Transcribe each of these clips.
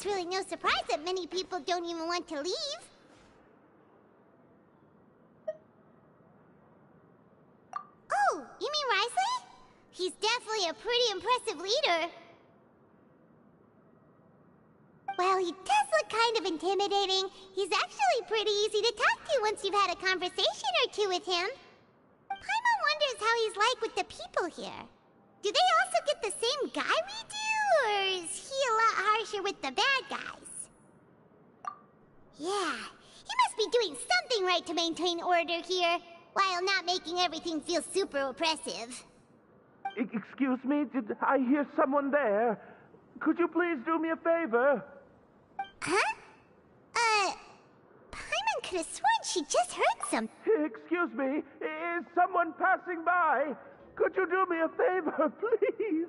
It's really no surprise that many people don't even want to leave. Oh, you mean Risley? He's definitely a pretty impressive leader. While he does look kind of intimidating, he's actually pretty easy to talk to once you've had a conversation or two with him. Paimon wonders how he's like with the people here. Do they also get the same guy we do, or is he a lot harsher with the bad guys? Yeah, he must be doing something right to maintain order here, while not making everything feel super oppressive. Excuse me, did I hear someone there? Could you please do me a favor? Huh? Paimon could have sworn she just heard something. Excuse me, is someone passing by? Could you do me a favor, please?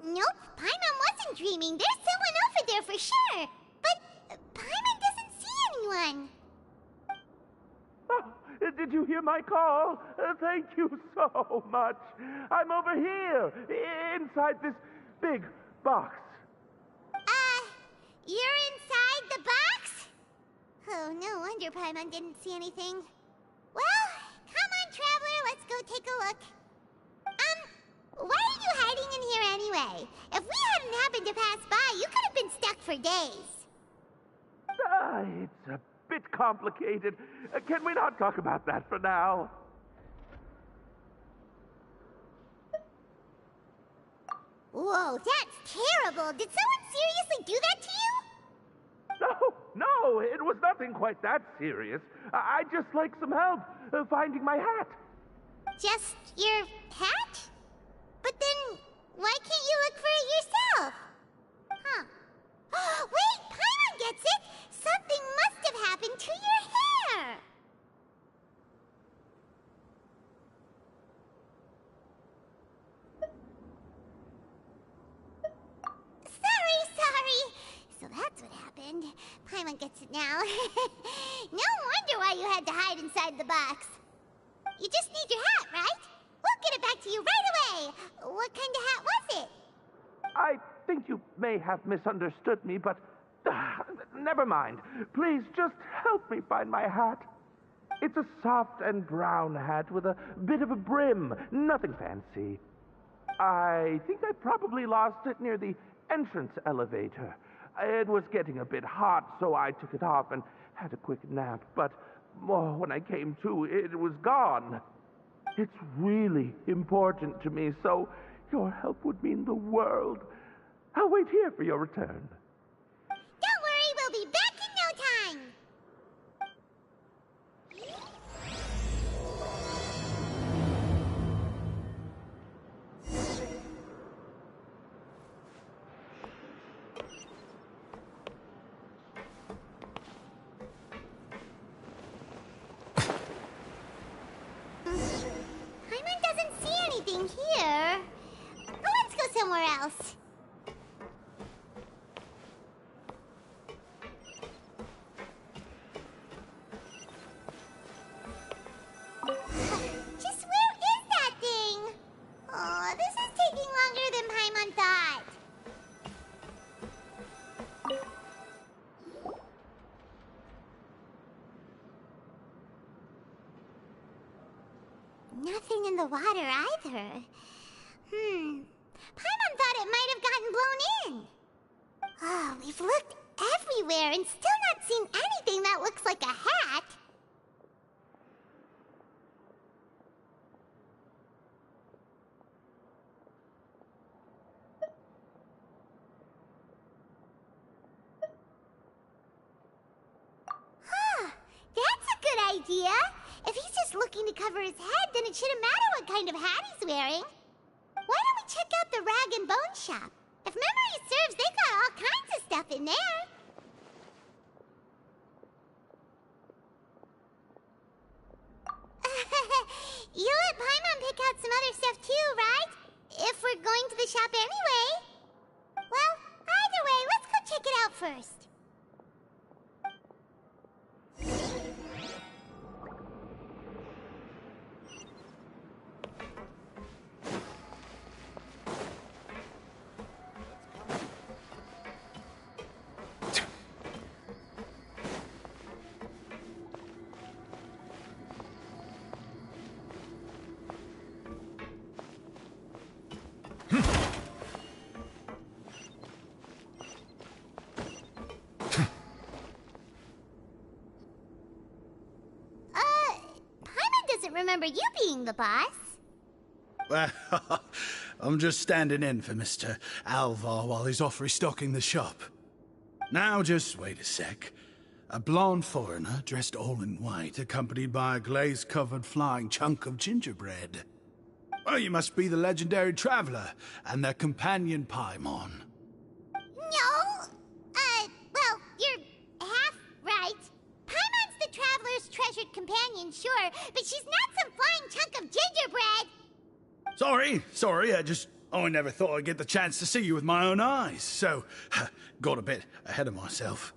Nope, Paimon wasn't dreaming. There's someone over there for sure. But Paimon doesn't see anyone. Oh, did you hear my call? Thank you so much. I'm over here, inside this big box. You're inside the box? Oh, no wonder Paimon didn't see anything. Well, come on, Traveler, let's go take a look. Why are you hiding in here anyway? If we hadn't happened to pass by, you could have been stuck for days. It's a bit complicated. Can we not talk about that for now? Whoa, that's terrible. Did someone seriously do that to you? No, it was nothing quite that serious. I'd just like some help finding my hat. Just your hat? But then, why can't you look for it yourself? Huh. Wait, Paimon gets it! Something must have happened to your hair! Sorry. So that's what happened. Paimon gets it now. No wonder why you had to hide inside the box. You just need your hat, right? We'll get it back to you right away. What kind of hat was it? I think you may have misunderstood me, but never mind. Please just help me find my hat. It's a soft and brown hat with a bit of a brim. Nothing fancy. I think I probably lost it near the entrance elevator. It was getting a bit hot, so I took it off and had a quick nap. But when I came to, it was gone. It's really important to me, so your help would mean the world. I'll wait here for your return. Don't worry, we'll be back in no time. Paimon doesn't see anything here. Let's go somewhere else. Just where is that thing? Oh, this is taking longer than Paimon thought. Nothing in the water either. Paimon thought it might have gotten blown in. Oh, we've looked everywhere and still not seen anything that looks like a hat. That's a good idea. If he's just looking to cover his head, then it shouldn't matter what kind of hat he's wearing. Why don't we check out the Rag and Bone Shop? If memory serves, they got all kinds of stuff in there. You let Paimon pick out some other stuff too, right? If we're going to the shop anyway. Well, either way, let's go check it out first. doesn't remember you being the boss. Well, I'm just standing in for Mr. Alvar while he's off restocking the shop. Now, just wait a sec. A blonde foreigner, dressed all in white, accompanied by a glaze-covered flying chunk of gingerbread. Oh, you must be the legendary traveler and their companion Paimon. No! Well, you're half right. Paimon's the traveler's treasured companion, sure, but she's not some flying chunk of gingerbread! Sorry, I never thought I'd get the chance to see you with my own eyes, so got a bit ahead of myself.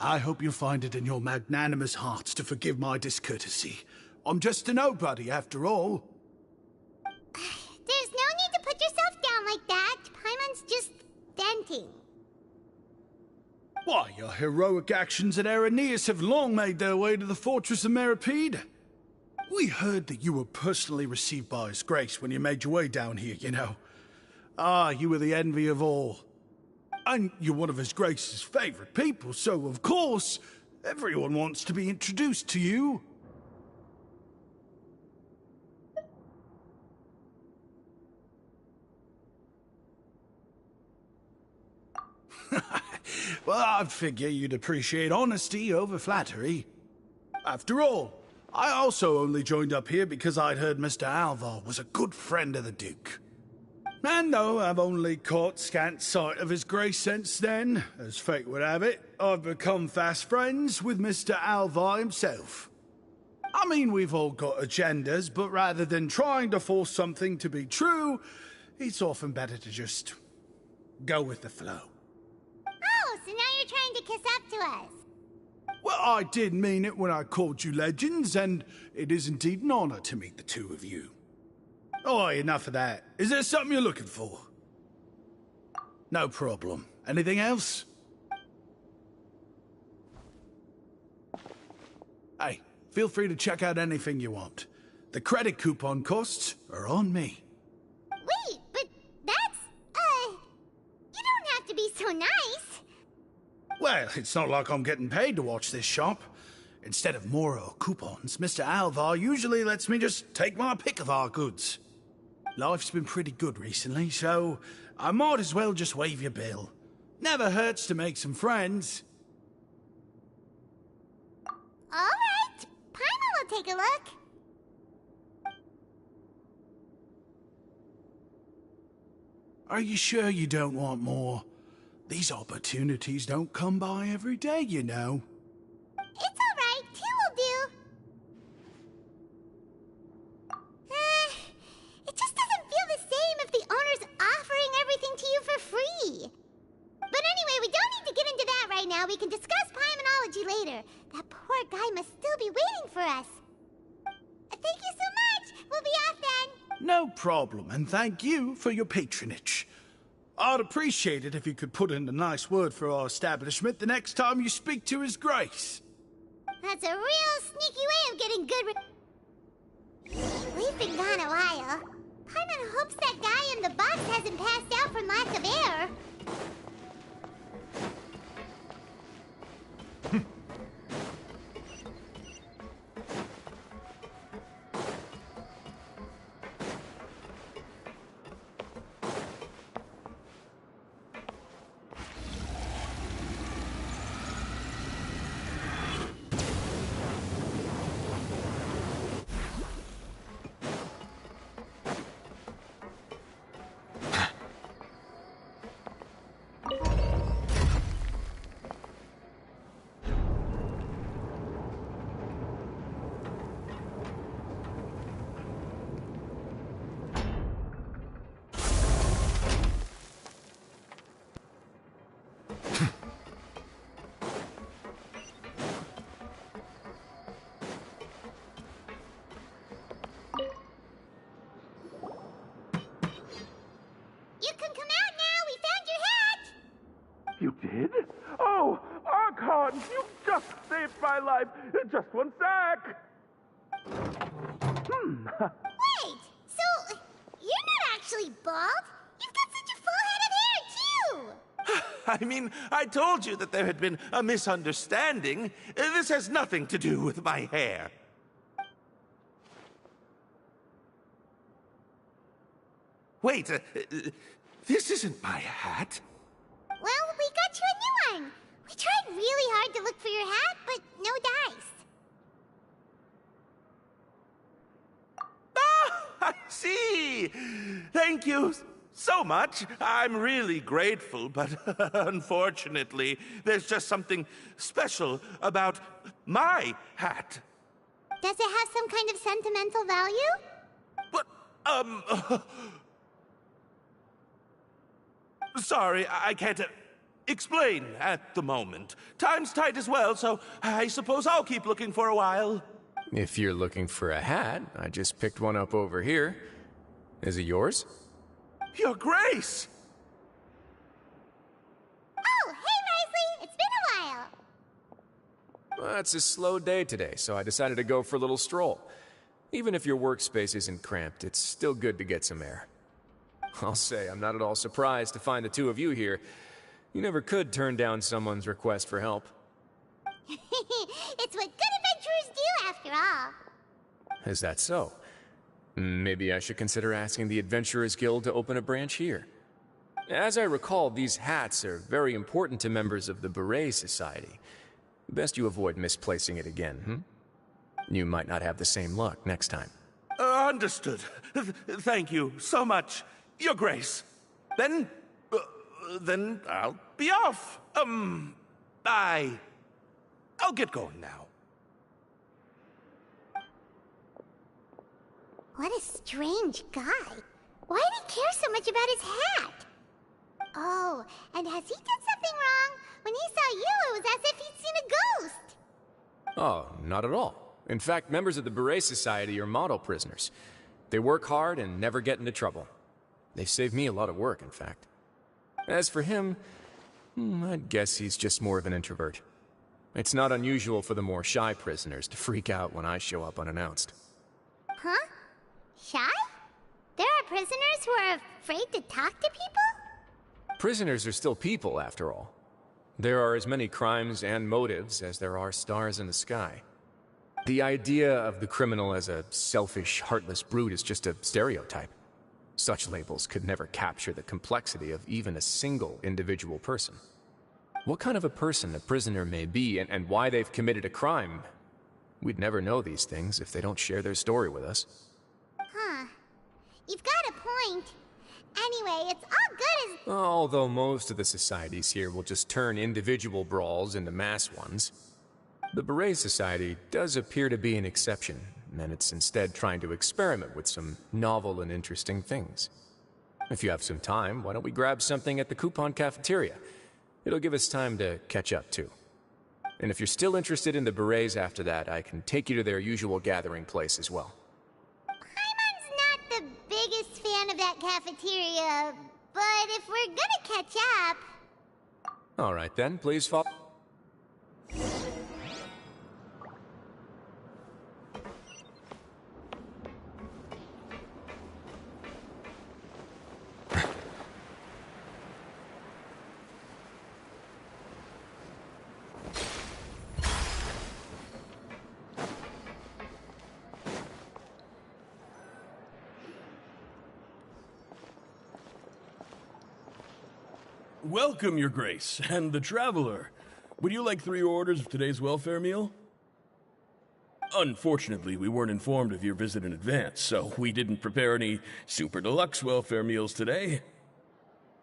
I hope you find it in your magnanimous hearts to forgive my discourtesy. I'm just a nobody, after all. There's no need to put yourself down like that. Paimon's just venting. Why, your heroic actions at Araneus have long made their way to the fortress of Meripede. We heard that you were personally received by His Grace when you made your way down here, you know. Ah, you were the envy of all. And you're one of His Grace's favorite people, so of course, everyone wants to be introduced to you. Well, I'd figure you'd appreciate honesty over flattery. After all, I also only joined up here because I'd heard Mr. Alvar was a good friend of the Duke. And though I've only caught scant sight of His Grace since then, as fate would have it, I've become fast friends with Mr. Alvar himself. I mean, we've all got agendas, but rather than trying to force something to be true, it's often better to just go with the flow. Oh, so now you're trying to kiss up to us. Well, I did mean it when I called you legends, and it is indeed an honor to meet the two of you. Oh, enough of that. Is there something you're looking for? No problem. Anything else? Hey, feel free to check out anything you want. The credit coupon costs are on me. Wait, but that's, you don't have to be so nice. Well, it's not like I'm getting paid to watch this shop. Instead of Moro coupons, Mr. Alvar usually lets me just take my pick of our goods. Life's been pretty good recently, so I might as well just waive your bill. Never hurts to make some friends. All right, Paimon will take a look. Are you sure you don't want more? These opportunities don't come by every day, you know. It's all right, two will do. It just doesn't feel the same if the owner's offering everything to you for free. But anyway, we don't need to get into that right now. We can discuss Paimonology later. That poor guy must still be waiting for us. Thank you so much. We'll be off then. No problem, and thank you for your patronage. I'd appreciate it if you could put in a nice word for our establishment the next time you speak to His Grace. That's a real sneaky way of getting good We've been gone a while. Paimon hopes that guy in the box hasn't passed out from lack of air. You can come out now. We found your hat. You did? Oh, Archon, you just saved my life. Just one sec. Wait, so you're not actually bald? You've got such a full head of hair, too. I mean, I told you that there had been a misunderstanding. This has nothing to do with my hair. Wait, this isn't my hat. Well, we got you a new one. We tried really hard to look for your hat, but no dice. Ah, I see. Thank you so much. I'm really grateful, but unfortunately, there's just something special about my hat. Does it have some kind of sentimental value? But, sorry, I can't explain at the moment. Time's tight as well, so I suppose I'll keep looking for a while. If you're looking for a hat, I just picked one up over here. Is it yours? Your Grace! Oh, hey, Risley! It's been a while. Well, it's a slow day today, so I decided to go for a little stroll. Even if your workspace isn't cramped, it's still good to get some air. I'll say, I'm not at all surprised to find the two of you here. You never could turn down someone's request for help. It's what good adventurers do, after all. Is that so? Maybe I should consider asking the Adventurers Guild to open a branch here. As I recall, these hats are very important to members of the Beret Society. Best you avoid misplacing it again, You might not have the same luck next time. Understood. Thank you so much, Your Grace. Then I'll be off. I'll get going now. What a strange guy. Why did he care so much about his hat? Oh, and has he done something wrong? When he saw you, it was as if he'd seen a ghost. Oh, not at all. In fact, members of the Beret Society are model prisoners. They work hard and never get into trouble. They've saved me a lot of work, in fact. As for him, I'd guess he's just more of an introvert. It's not unusual for the more shy prisoners to freak out when I show up unannounced. Huh? Shy? There are prisoners who are afraid to talk to people? Prisoners are still people, after all. There are as many crimes and motives as there are stars in the sky. The idea of the criminal as a selfish, heartless brute is just a stereotype. Such labels could never capture the complexity of even a single individual person. What kind of a person a prisoner may be and why they've committed a crime, we'd never know these things if they don't share their story with us. Huh. You've got a point. Anyway, it's all good as... Although most of the societies here will just turn individual brawls into mass ones, the Beret Society does appear to be an exception, and it's instead trying to experiment with some novel and interesting things. If you have some time, why don't we grab something at the Coupon Cafeteria? It'll give us time to catch up, too. And if you're still interested in the Berets after that, I can take you to their usual gathering place as well. Paimon's not the biggest fan of that cafeteria, but if we're gonna catch up... All right then, please follow... Welcome, Your Grace, and the Traveler. Would you like 3 orders of today's welfare meal? Unfortunately, we weren't informed of your visit in advance, so we didn't prepare any super deluxe welfare meals today.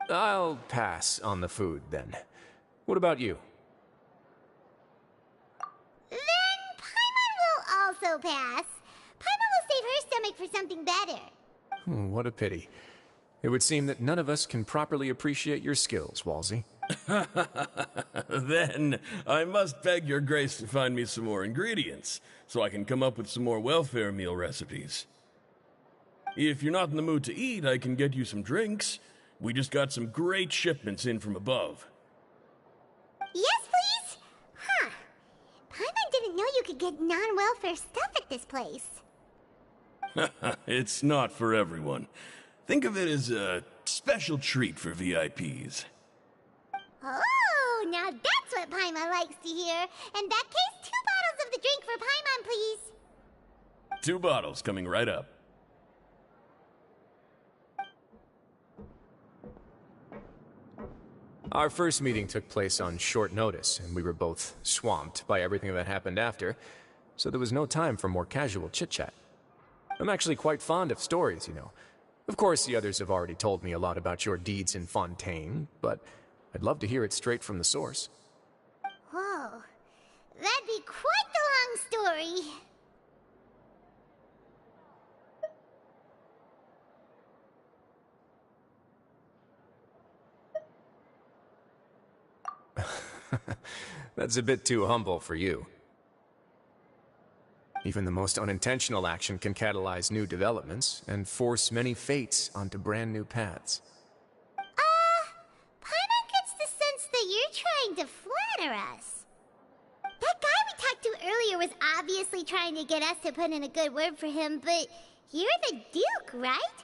I'll pass on the food, then. What about you? Then Paimon will also pass. Paimon will save her stomach for something better. What a pity. It would seem that none of us can properly appreciate your skills, Walsey. Then I must beg Your Grace to find me some more ingredients, so I can come up with some more welfare meal recipes. If you're not in the mood to eat, I can get you some drinks. We just got some great shipments in from above. Yes, please? Huh. Paimon didn't know you could get non-welfare stuff at this place. It's not for everyone. Think of it as a special treat for VIPs. Oh, now that's what Paimon likes to hear. In that case, 2 bottles of the drink for Paimon, please. 2 bottles coming right up. Our first meeting took place on short notice, and we were both swamped by everything that happened after, so there was no time for more casual chit-chat. I'm actually quite fond of stories, you know. Of course, the others have already told me a lot about your deeds in Fontaine, but I'd love to hear it straight from the source. Whoa. That'd be quite the long story. That's a bit too humble for you. Even the most unintentional action can catalyze new developments and force many fates onto brand new paths. Paimon gets the sense that you're trying to flatter us. That guy we talked to earlier was obviously trying to get us to put in a good word for him, but you're the Duke, right?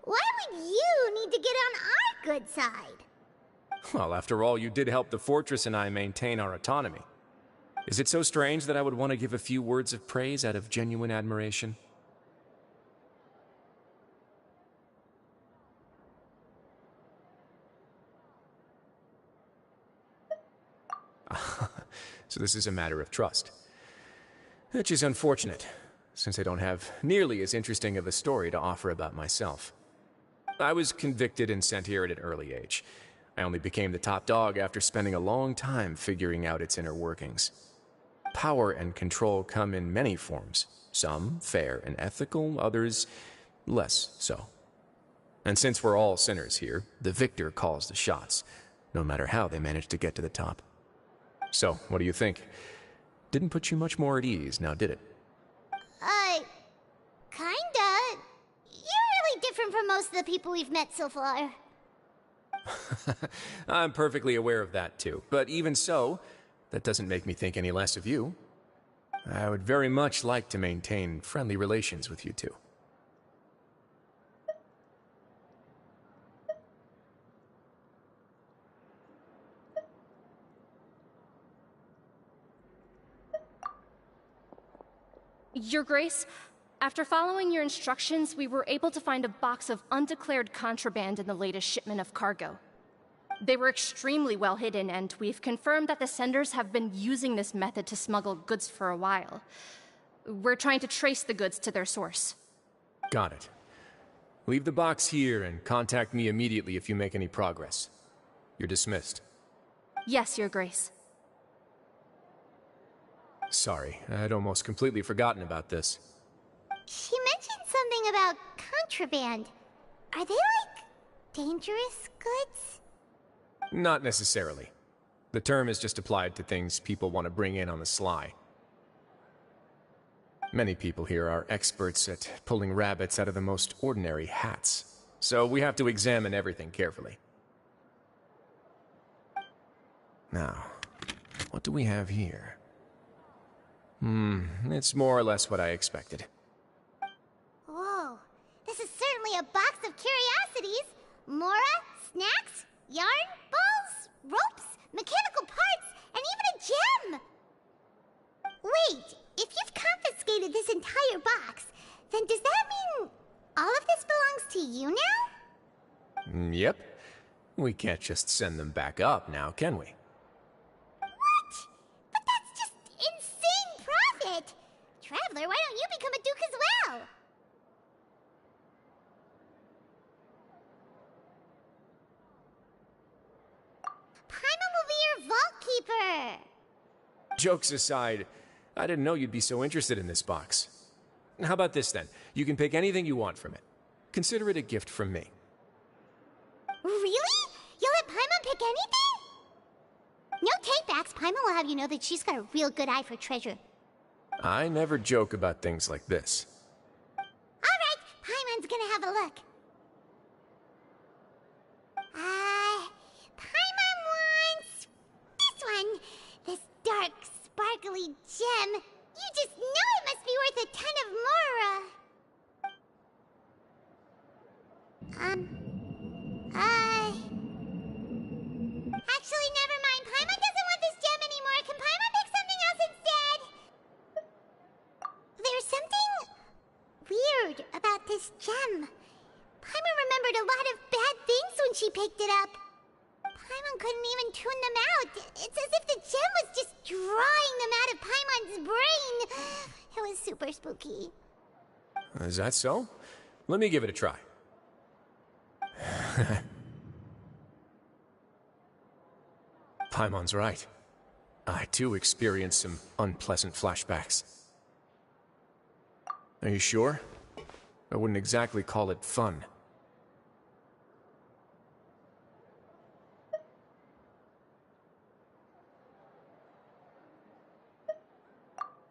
Why would you need to get on our good side? Well, after all, you did help the fortress and I maintain our autonomy. Is it so strange that I would want to give a few words of praise out of genuine admiration? So this is a matter of trust. Which is unfortunate, since I don't have nearly as interesting of a story to offer about myself. I was convicted and sent here at an early age. I only became the top dog after spending a long time figuring out its inner workings. Power and control come in many forms, some fair and ethical, others less so. And since we're all sinners here, the victor calls the shots, no matter how they manage to get to the top. So, what do you think? Didn't put you much more at ease, now did it? Kinda. You're really different from most of the people we've met so far. I'm perfectly aware of that too, but even so, that doesn't make me think any less of you. I would very much like to maintain friendly relations with you two. Your Grace, after following your instructions, we were able to find a box of undeclared contraband in the latest shipment of cargo. They were extremely well hidden, and we've confirmed that the senders have been using this method to smuggle goods for a while. We're trying to trace the goods to their source. Got it. Leave the box here and contact me immediately if you make any progress. You're dismissed. Yes, Your Grace. Sorry, I'd almost completely forgotten about this. She mentioned something about contraband. Are they, like, dangerous goods? Not necessarily. The term is just applied to things people want to bring in on the sly. Many people here are experts at pulling rabbits out of the most ordinary hats, so we have to examine everything carefully. Now, what do we have here? It's more or less what I expected. Whoa, this is certainly a box of curiosities. Mora, snacks, yarn, balls, ropes, mechanical parts, and even a gem! Wait, if you've confiscated this entire box, then does that mean all of this belongs to you now? Yep. We can't just send them back up now, can we? What? But that's just insane profit! Traveler, why don't you become a duke as well? Paimon will be your vault keeper! Jokes aside, I didn't know you'd be so interested in this box. How about this then? You can pick anything you want from it. Consider it a gift from me. Really? You'll let Paimon pick anything? No takebacks. Paimon will have you know that she's got a real good eye for treasure. I never joke about things like this. Alright, Paimon's gonna have a look. Paimon wants this one. This dark, sparkly gem. You just know it must be worth a ton of Mora. Actually, never mind. Paimon doesn't want this gem anymore. Can Paimon pick something else instead? There's something weird about this gem. Paimon remembered a lot of bad things when she picked it up. Paimon couldn't even tune them out. It's as if the gem was just drawing them out of Paimon's brain. It was super spooky. Is that so? Let me give it a try. Paimon's right. I too experienced some unpleasant flashbacks. Are you sure? I wouldn't exactly call it fun.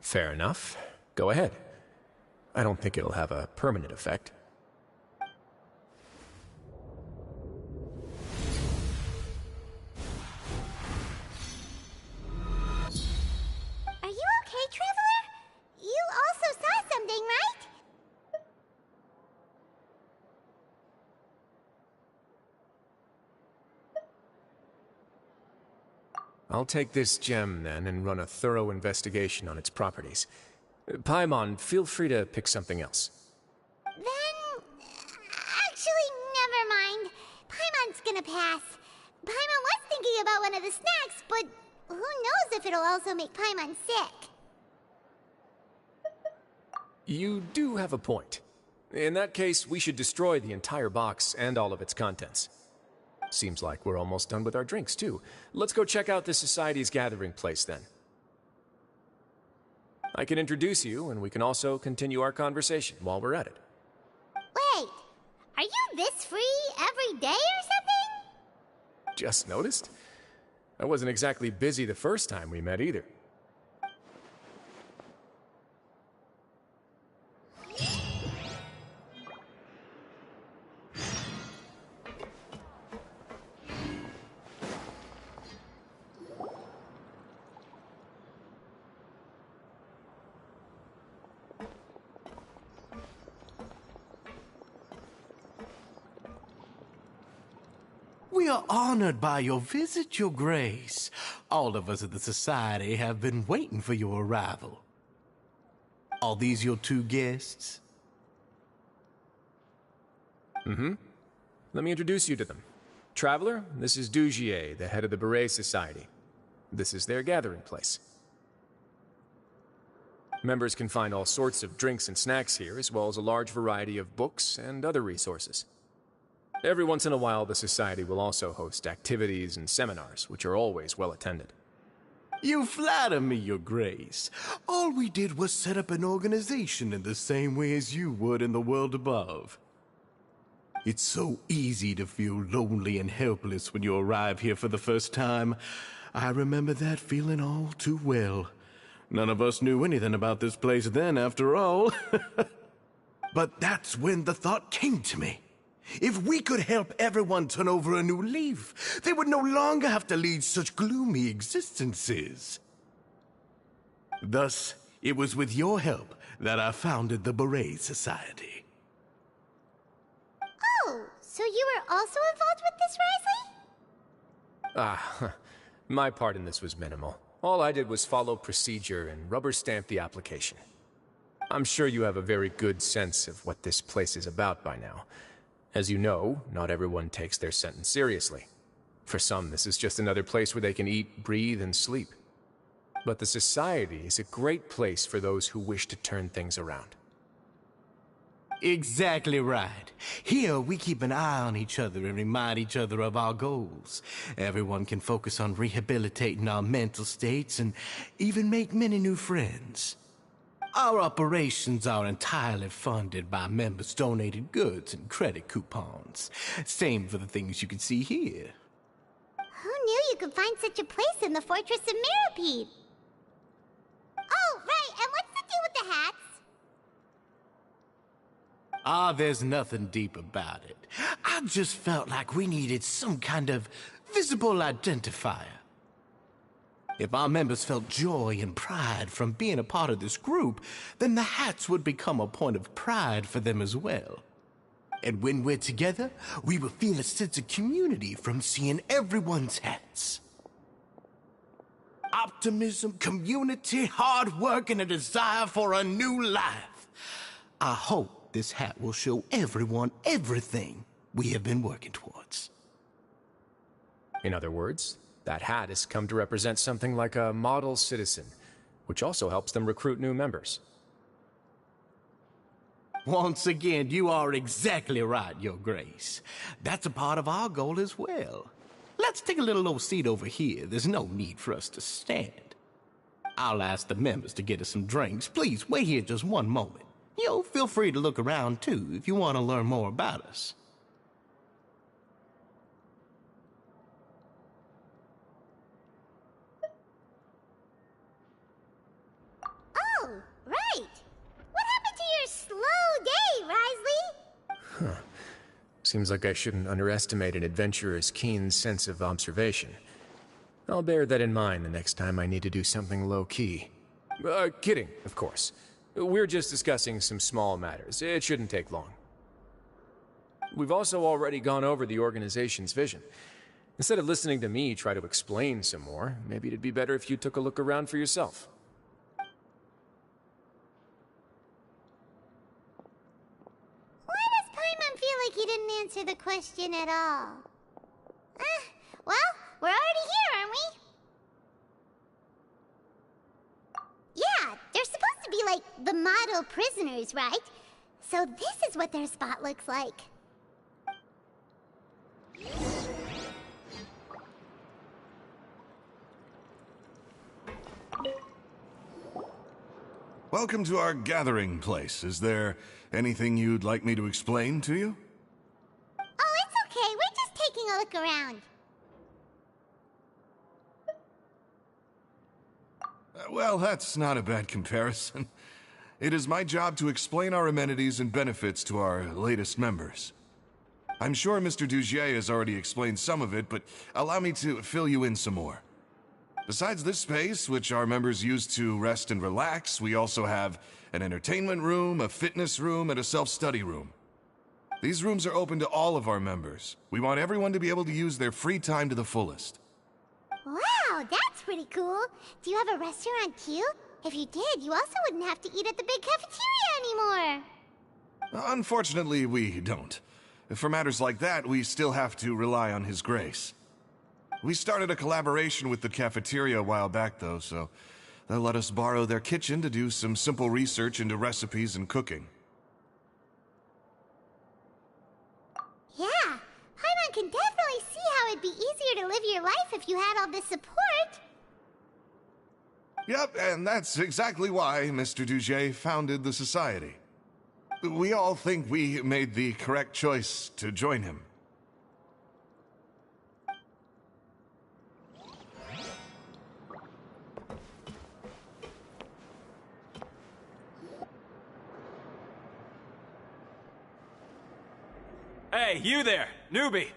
Fair enough. Go ahead. I don't think it'll have a permanent effect. Are you okay, Traveler? You also saw something, right? I'll take this gem, then, and run a thorough investigation on its properties. Paimon, feel free to pick something else. Then... actually, never mind. Paimon's gonna pass. Paimon was thinking about one of the snacks, but who knows if it'll also make Paimon sick. You do have a point. In that case, we should destroy the entire box and all of its contents. Seems like we're almost done with our drinks, too. Let's go check out the Society's gathering place, then. I can introduce you, and we can also continue our conversation while we're at it. Wait, are you this free every day or something? Just noticed? I wasn't exactly busy the first time we met, either. We are honored by your visit, Your Grace. All of us at the Society have been waiting for your arrival. Are these your two guests? Mm-hmm. Let me introduce you to them. Traveler, this is Dugier, the head of the Beret Society. This is their gathering place. Members can find all sorts of drinks and snacks here, as well as a large variety of books and other resources. Every once in a while, the Society will also host activities and seminars, which are always well attended. You flatter me, Your Grace. All we did was set up an organization in the same way as you would in the world above. It's so easy to feel lonely and helpless when you arrive here for the first time. I remember that feeling all too well. None of us knew anything about this place then, after all. But that's when the thought came to me. If we could help everyone turn over a new leaf, they would no longer have to lead such gloomy existences. Thus, it was with your help that I founded the Beret Society. Oh, so you were also involved with this, Wriothesley? My part in this was minimal. All I did was follow procedure and rubber stamp the application. I'm sure you have a very good sense of what this place is about by now. As you know, not everyone takes their sentence seriously. For some, this is just another place where they can eat, breathe, and sleep. But the Society is a great place for those who wish to turn things around. Exactly right. Here, we keep an eye on each other and remind each other of our goals. Everyone can focus on rehabilitating our mental states and even make many new friends. Our operations are entirely funded by members' donated goods and credit coupons. Same for the things you can see here. Who knew you could find such a place in the Fortress of Mirapede? Oh, right, and what's the deal with the hats? There's nothing deep about it. I just felt like we needed some kind of visible identifier. If our members felt joy and pride from being a part of this group, then the hats would become a point of pride for them as well. And when we're together, we will feel a sense of community from seeing everyone's hats. Optimism, community, hard work, and a desire for a new life. I hope this hat will show everyone everything we have been working towards. In other words, that hat has come to represent something like a model citizen, which also helps them recruit new members. Once again, you are exactly right, Your Grace. That's a part of our goal as well. Let's take a little old seat over here. There's no need for us to stand. I'll ask the members to get us some drinks. Please, wait here just one moment. Feel free to look around, too, if you want to learn more about us. Oh, right. What happened to your slow day, Risley? Seems like I shouldn't underestimate an adventurer's keen sense of observation. I'll bear that in mind the next time I need to do something low-key. Kidding, of course. We're just discussing some small matters. It shouldn't take long. We've also already gone over the organization's vision. Instead of listening to me try to explain some more, maybe it'd be better if you took a look around for yourself. Why does Paimon feel like he didn't answer the question at all? Well, we're already here, aren't we? Yeah, they're supposed to be like the model prisoners, right? So this is what their spot looks like. Welcome to our gathering place. Is there anything you'd like me to explain to you? Oh, it's okay. We're just taking a look around. Well, that's not a bad comparison. It is my job to explain our amenities and benefits to our latest members. I'm sure Mr. Dugier has already explained some of it, but allow me to fill you in some more. Besides this space, which our members use to rest and relax, we also have an entertainment room, a fitness room, and a self-study room. These rooms are open to all of our members. We want everyone to be able to use their free time to the fullest. Wow, that's pretty cool. Do you have a restaurant too? If you did, you also wouldn't have to eat at the big cafeteria anymore. Unfortunately, we don't. For matters like that, we still have to rely on His Grace. We started a collaboration with the cafeteria a while back, though, so they'll let us borrow their kitchen to do some simple research into recipes and cooking. Yeah, Paimon can definitely see how it'd be easier to live your life if you had all this support. Yep, and that's exactly why Mr. Dugier founded the Society. We all think we made the correct choice to join him. Hey, you there, newbie!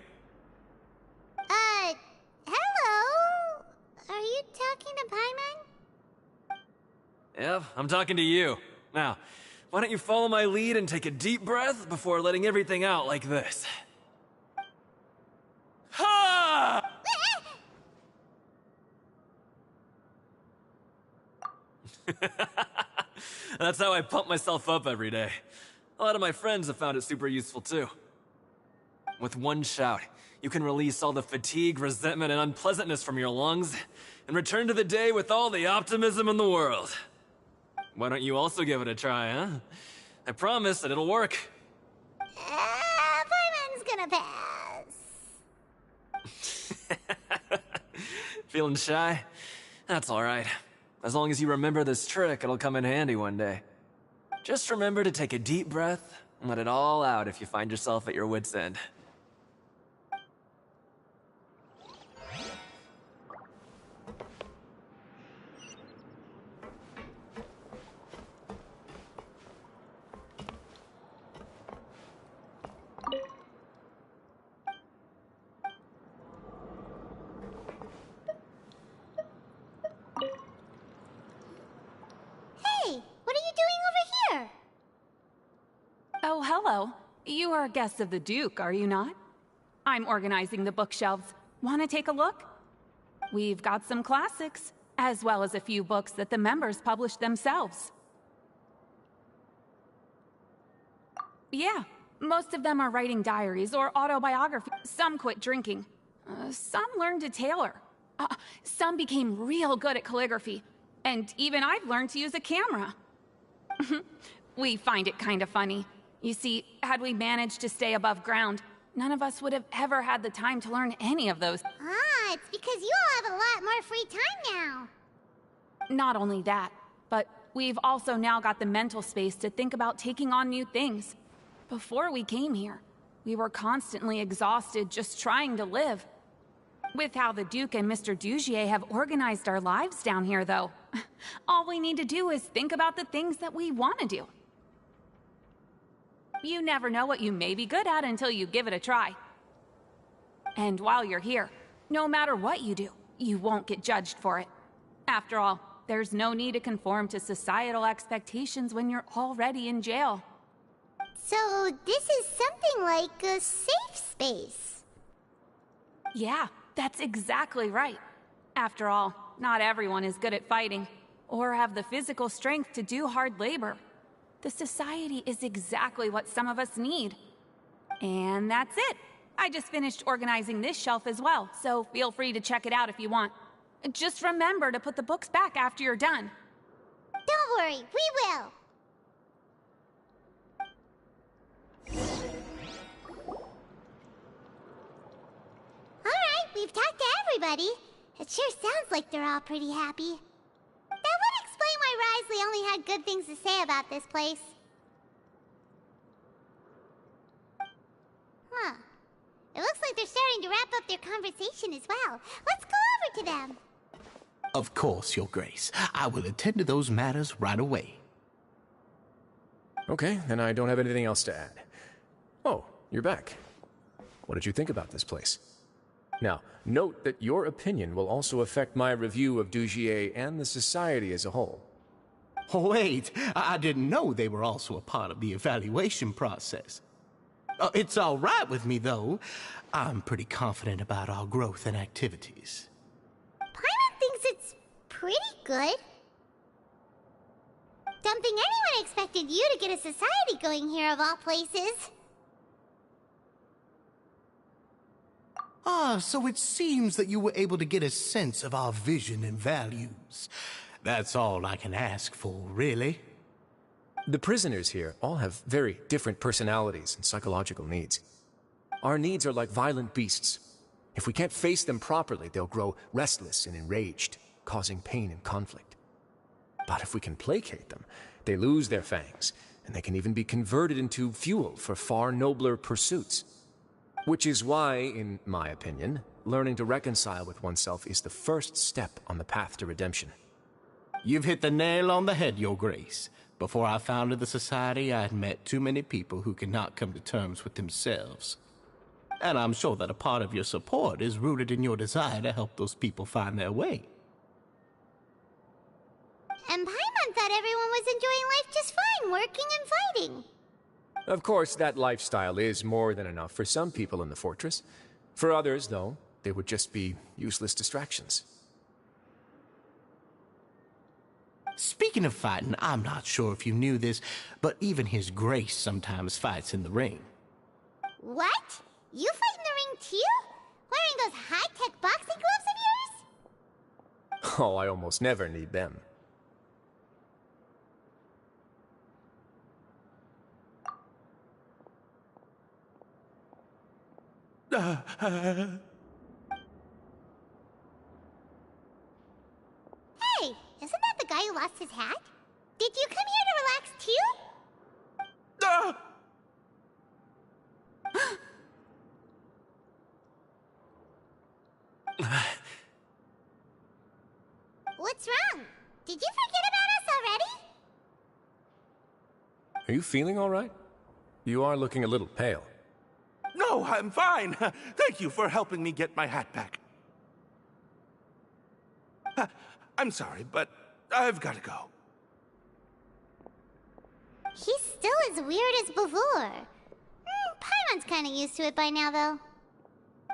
Hello? Are you talking to Paimon? Yep, I'm talking to you. Now, why don't you follow my lead and take a deep breath before letting everything out like this? Ha! That's how I pump myself up every day. A lot of my friends have found it super useful too. With one shout, you can release all the fatigue, resentment, and unpleasantness from your lungs and return to the day with all the optimism in the world. Why don't you also give it a try, huh? I promise that it'll work. Paimon's gonna pass. Feeling shy? That's alright. As long as you remember this trick, it'll come in handy one day. Just remember to take a deep breath and let it all out if you find yourself at your wit's end. Oh, hello. You are guests of the Duke, are you not? I'm organizing the bookshelves. Want to take a look? We've got some classics, as well as a few books that the members published themselves. Yeah, most of them are writing diaries or autobiographies. Some quit drinking. Some learned to tailor. Some became real good at calligraphy. And even I've learned to use a camera. We find it kind of funny. You see, had we managed to stay above ground, none of us would have ever had the time to learn any of those. Ah, it's because you all have a lot more free time now. Not only that, but we've also now got the mental space to think about taking on new things. Before we came here, we were constantly exhausted just trying to live. With how the Duke and Mr. Dugier have organized our lives down here, though, all we need to do is think about the things that we want to do. You never know what you may be good at until you give it a try. And while you're here, no matter what you do, you won't get judged for it. After all, there's no need to conform to societal expectations when you're already in jail. So this is something like a safe space. Yeah, that's exactly right. After all, not everyone is good at fighting, or have the physical strength to do hard labor. The society is exactly what some of us need. And that's it. I just finished organizing this shelf as well, so feel free to check it out if you want. Just remember to put the books back after you're done. Don't worry, we will. Alright, we've talked to everybody. It sure sounds like they're all pretty happy. That would explain why Wriothesley only had good things to say about this place. Huh. It looks like they're starting to wrap up their conversation as well. Let's go over to them. Of course, Your Grace. I will attend to those matters right away. Okay, then I don't have anything else to add. Oh, you're back. What did you think about this place? Now, note that your opinion will also affect my review of Dugier and the Society as a whole. Wait, I didn't know they were also a part of the evaluation process. It's all right with me, though. I'm pretty confident about our growth and activities. Paimon thinks it's pretty good. Don't think anyone expected you to get a society going here of all places. So it seems that you were able to get a sense of our vision and values. That's all I can ask for, really. The prisoners here all have very different personalities and psychological needs. Our needs are like violent beasts. If we can't face them properly, they'll grow restless and enraged, causing pain and conflict. But if we can placate them, they lose their fangs, and they can even be converted into fuel for far nobler pursuits. Which is why, in my opinion, learning to reconcile with oneself is the first step on the path to redemption. You've hit the nail on the head, Your Grace. Before I founded the Society, I had met too many people who could not come to terms with themselves. And I'm sure that a part of your support is rooted in your desire to help those people find their way. And Paimon thought everyone was enjoying life just fine, working and fighting. Of course, that lifestyle is more than enough for some people in the fortress. For others, though, they would just be useless distractions. Speaking of fighting, I'm not sure if you knew this, but even His Grace sometimes fights in the ring. What? You fight in the ring too? Wearing those high-tech boxing gloves of yours? Oh, I almost never need them. Hey, isn't that the guy who lost his hat? Did you come here to relax too? What's wrong? Did you forget about us already? Are you feeling all right? You are looking a little pale. No, I'm fine. Thank you for helping me get my hat back. I'm sorry, but I've got to go. He's still as weird as before. Paimon's kind of used to it by now, though.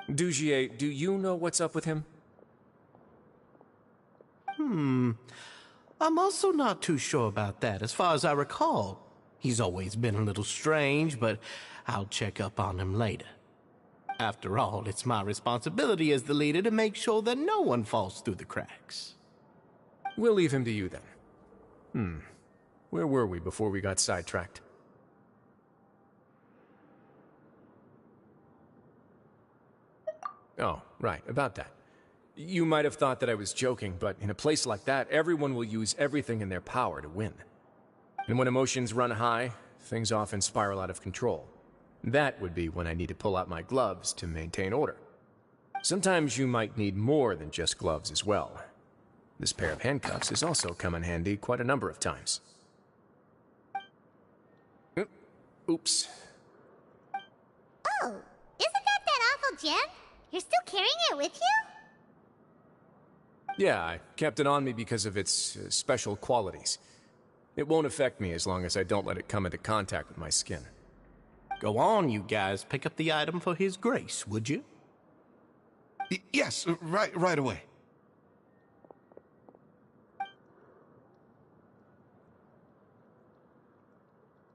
Dugier, do you know what's up with him? I'm also not too sure about that. As far as I recall, he's always been a little strange, but I'll check up on him later. After all, it's my responsibility as the leader to make sure that no one falls through the cracks. We'll leave him to you then. Where were we before we got sidetracked? Oh, right, about that. You might have thought that I was joking, but in a place like that, everyone will use everything in their power to win. And when emotions run high, things often spiral out of control. That would be when I need to pull out my gloves to maintain order. Sometimes you might need more than just gloves as well. This pair of handcuffs has also come in handy quite a number of times. Oops. Oh, isn't that awful gem? You're still carrying it with you? Yeah, I kept it on me because of its special qualities. It won't affect me as long as I don't let it come into contact with my skin. Go on, you guys. Pick up the item for His Grace, would you? Yes, right away.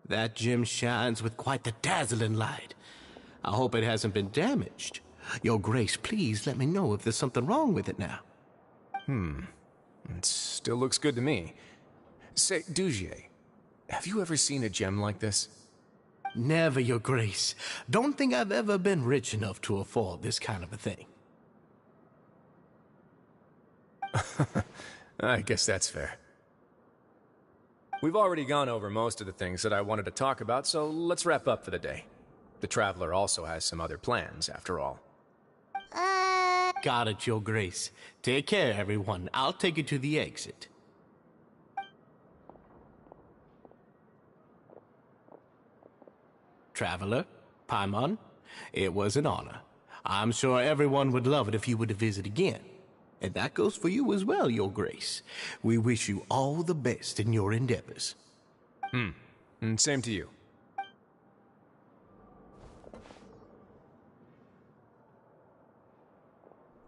That gem shines with quite the dazzling light. I hope it hasn't been damaged. Your Grace, please let me know if there's something wrong with it now. It still looks good to me. Say, Dugier, have you ever seen a gem like this? Never, Your Grace. Don't think I've ever been rich enough to afford this kind of a thing. I guess that's fair. We've already gone over most of the things that I wanted to talk about, so let's wrap up for the day. The Traveler also has some other plans, after all. Got it, Your Grace. Take care, everyone. I'll take you to the exit. Traveler, Paimon, it was an honor. I'm sure everyone would love it if you were to visit again. And that goes for you as well, Your Grace. We wish you all the best in your endeavors. And same to you.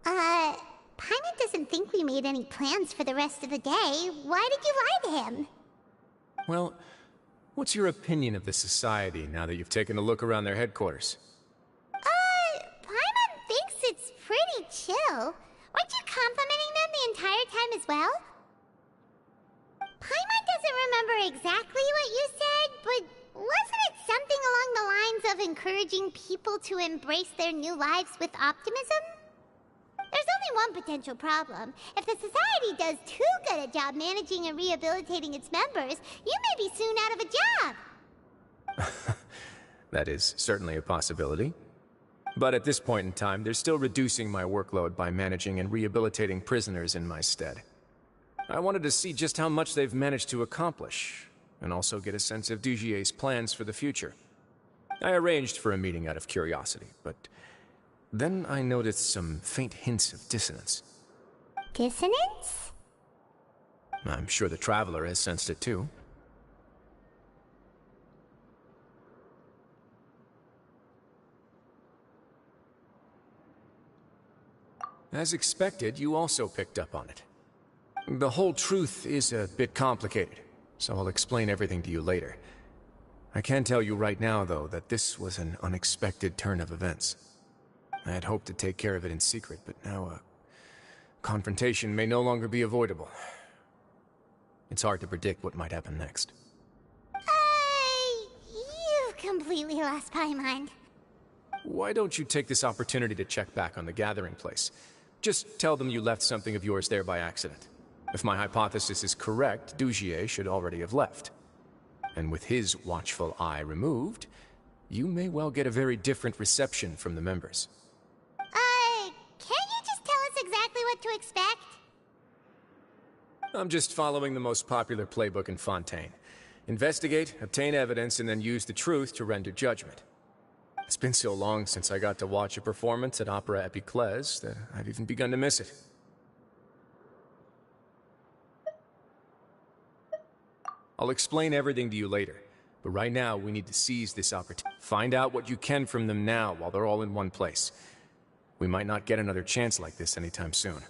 Paimon doesn't think we made any plans for the rest of the day. Why did you lie to him? Well, what's your opinion of the Society now that you've taken a look around their headquarters? Paimon thinks it's pretty chill. Weren't you complimenting them the entire time as well? Paimon doesn't remember exactly what you said, but wasn't it something along the lines of encouraging people to embrace their new lives with optimism? There's only one potential problem. If the Society does too good a job managing and rehabilitating its members, you may be soon out of a job. That is certainly a possibility. But at this point in time, they're still reducing my workload by managing and rehabilitating prisoners in my stead. I wanted to see just how much they've managed to accomplish, and also get a sense of Dugier's plans for the future. I arranged for a meeting out of curiosity, but then I noticed some faint hints of dissonance. Dissonance? I'm sure the Traveler has sensed it too. As expected, you also picked up on it. The whole truth is a bit complicated, so I'll explain everything to you later. I can tell you right now, though, that this was an unexpected turn of events. I had hoped to take care of it in secret, but now a confrontation may no longer be avoidable. It's hard to predict what might happen next. You've completely lost my mind. Why don't you take this opportunity to check back on the gathering place? Just tell them you left something of yours there by accident. If my hypothesis is correct, Dugier should already have left. And with his watchful eye removed, you may well get a very different reception from the members. Can't you just tell us exactly what to expect? I'm just following the most popular playbook in Fontaine. Investigate, obtain evidence, and then use the truth to render judgment. It's been so long since I got to watch a performance at Opera Epiclese that I've even begun to miss it. I'll explain everything to you later, but right now we need to seize this opportunity. Find out what you can from them now while they're all in one place. We might not get another chance like this anytime soon.